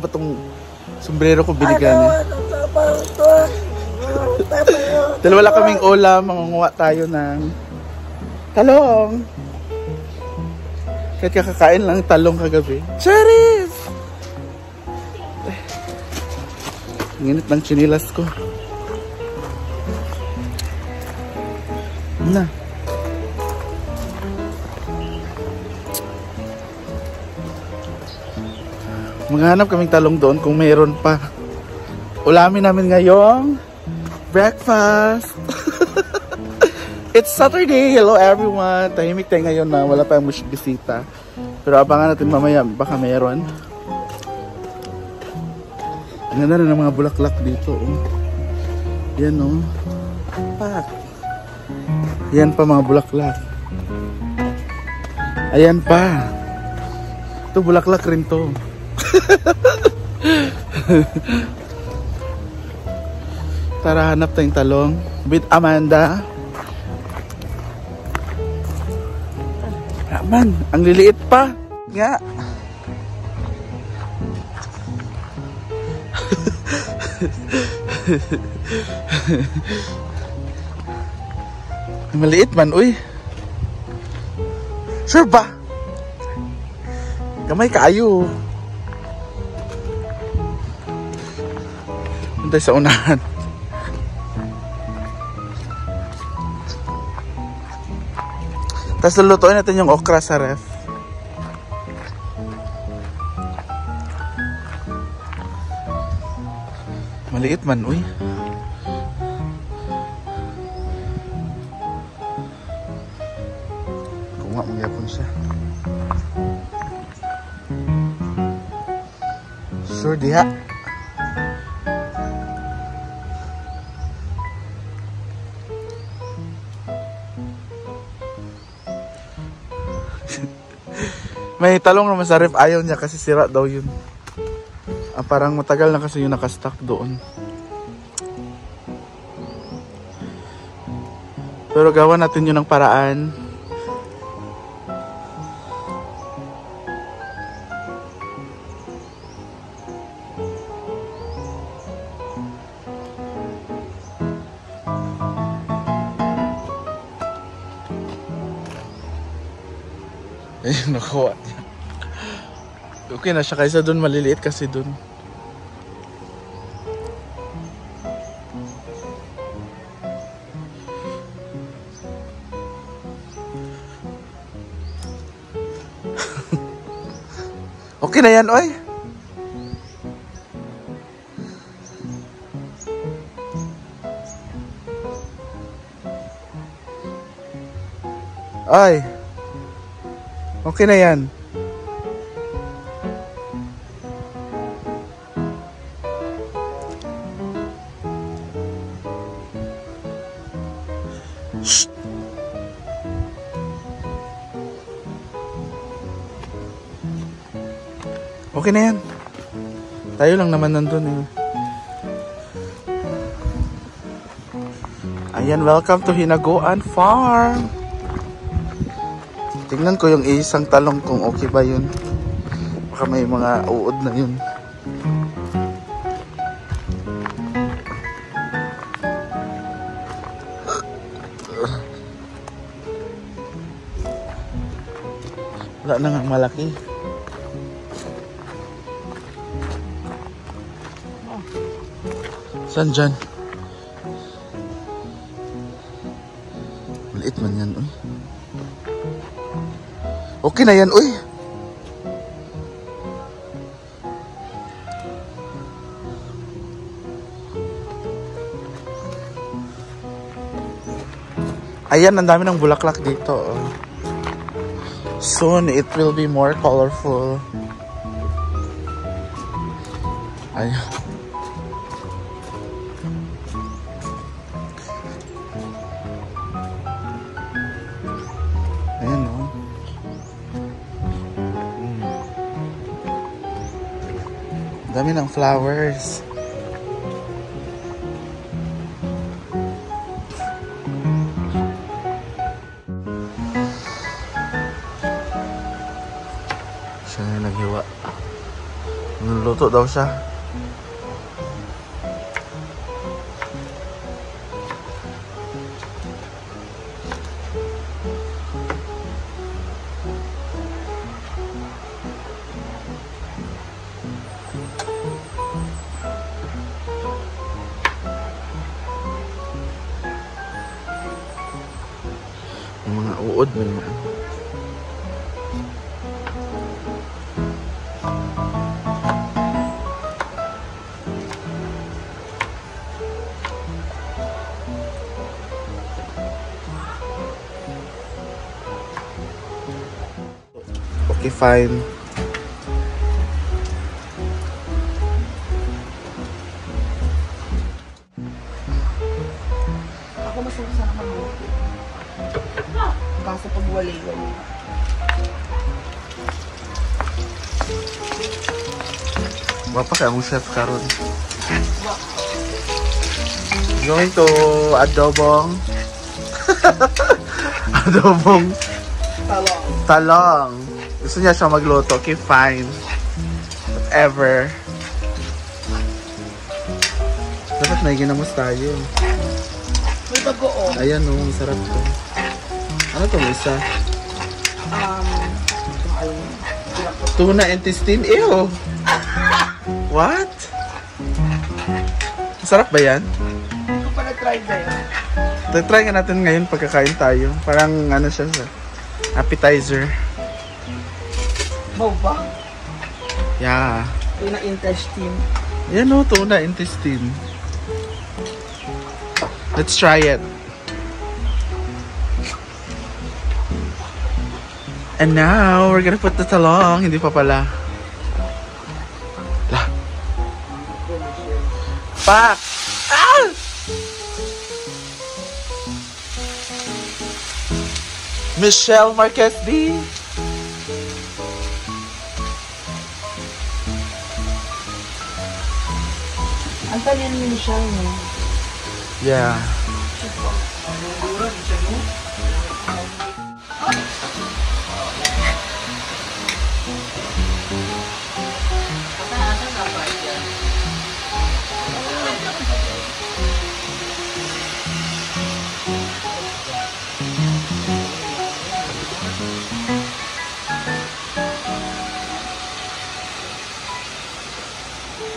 ba tong sombrero ko binigyan niya? Dahil wala kaming ulam, mangunguha tayo ng talong. Kahit kakakain lang talong kagabi. Cherries! Ang init ng chinilas ko. Na. Maghanap kaming talong doon kung mayroon pa. Ulamin namin ngayong breakfast. It's Saturday. Hello everyone. Tahimik tayo ngayon na wala tayong bisita. Pero abangan natin mamaya. Baka mayroon. Ang ganda na ng mga bulaklak dito. Oh. Yan o. Oh. Pak. Yan pa mga bulaklak. Ayan pa. Ito bulaklak rin to. Tara, hanap tayong talong with Amanda. Man, ang liliit pa nga. Maliit man, uy. Sure ba? Gamay kaayo. Hintay sa unahan. Tapos lulutuin natin yung okra sa ref. Maliit man, uy. Kung nga, mangyapon siya. Sure, diha. May talong naman sa ref, ayaw niya kasi sira daw yun. Parang matagal na kasi yung nakastock doon. Pero gawa natin yun ng paraan. Ayun, nakuha niya. Okay na siya kaysa dun, maliliit kasi dun. Okay na yan, oy. Ay. Okay na yan. Shh. Okay na yan. Tayo lang naman nandun eh. Ayan, welcome to Hinaguan Farm. Tingnan ko yung isang talong kung okay ba yun. Baka may mga uod na yun. Wala na nga malaki. Saan dyan? Maliit man yan, uy. Okay na yan, uy. Ayan, ang dami ng bulaklak dito. Oh. Soon, it will be more colorful. Ayan. Ayan, oh. Dami ng flowers. Siya na naghiwa. Nagluto daw siya. Yung mga uod may mga okay, fine. Ako mas gusto na maluto. Kaso pag wali-wali. Wapa kaya mong chef karon. Going to adobong adobong Talong. talong. Gusto niya siya magluto. Okay, fine. Whatever. Dapat may ginamos tayo. May bagoong. Ayan o, sarap to. Ano to, isa? Tuna intestine? Ew! What? Masarap ba yan? Ito pa na-try ba yun? Try nga natin ngayon pagkakain tayo. Parang ano siya sa appetizer. Wow ba? Yeah. Ito na intestine. Yan o, tuna intestine. Let's try it. And now, we're gonna put the talong. Hindi pa pala. Lah. Pak! Ah! Michelle Marquez D. Ang talyan ni Michelle, no? Yeah.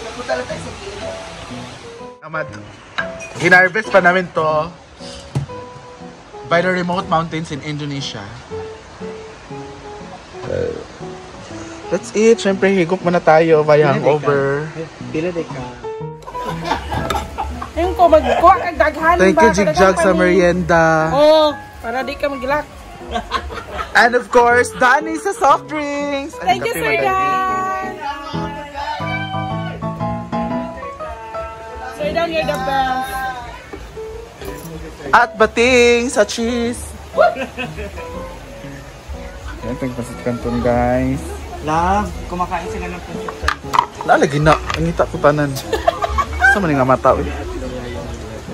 Napunta lang tayo sa gilid. Amad. Hinarvest pa namin to by the remote mountains in Indonesia. Let's eat. Siyempre, higop muna tayo via hangover. Pila de ka. Ayun ko, magkuha kang daghan. Thank you, Jigjag, sa merienda. Oo, para di ka magilak. And of course, Danny sa soft drinks. Thank you, Sir Dan. Sir Dan, you're the best. At bating sa cheese. Yan, pagpasit kanton, guys. Love, kumakain sila ng punchit kanto. Lalagi na. Ang hita ko tanan. Sa maning nga mata.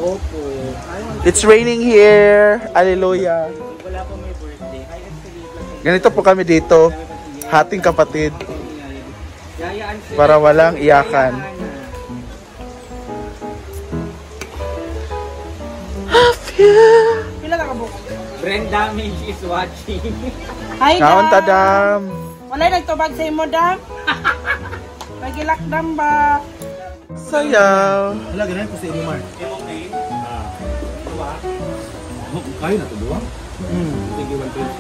Opo. It's raining here. Hallelujah. Wala pa may birthday. Kaya sige. Ganito po kami dito. Hating kapatid. Yayaan sila. Para walang iyakan. Pila ka kabuk? Brenda Mage is watching. Hi, Kaon ta, Dam. Dam. Wala'y nagtubag sa imo, Dam. Magilak, Dam ba? Sayaw. Wala, ganun ko sa inyo, Mark. Okay. Kayo na ito, duwa? Sige, 1.5.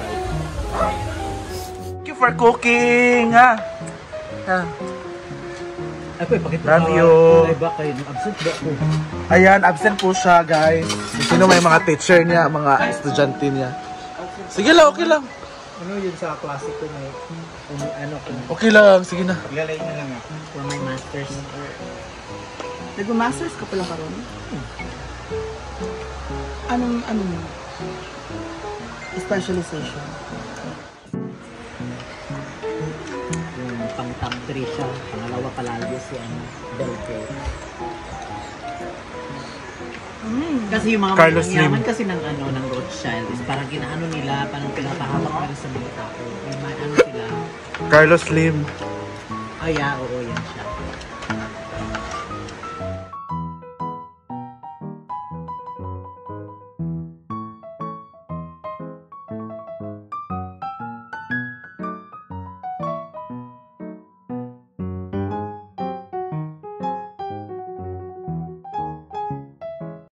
Thank you for cooking. Ha? Ha? Ay, po, pakita Love you. Ay, ba kayo? Absent ba ako? Ayan, absent po siya, guys. Sino may mga teacher niya, mga estudyante niya. Sige lang, okay lang. Ano yun sa klase ko na ano ko. Okay lang, sige na. Ilalay na lang ako for my master's. Nag-masters ka pala karon? Anong mo? Specialization? Yung pang top 3 siya. Pangalawa palagi si Delphi. Kasi yung mga Carlos yaman Slim. kasi ng ng Rothschild is parang ginaano nila, parang pinapahawak na rin sa mga tao. May ano sila. Carlos Lim. Oh yeah, oo yan siya.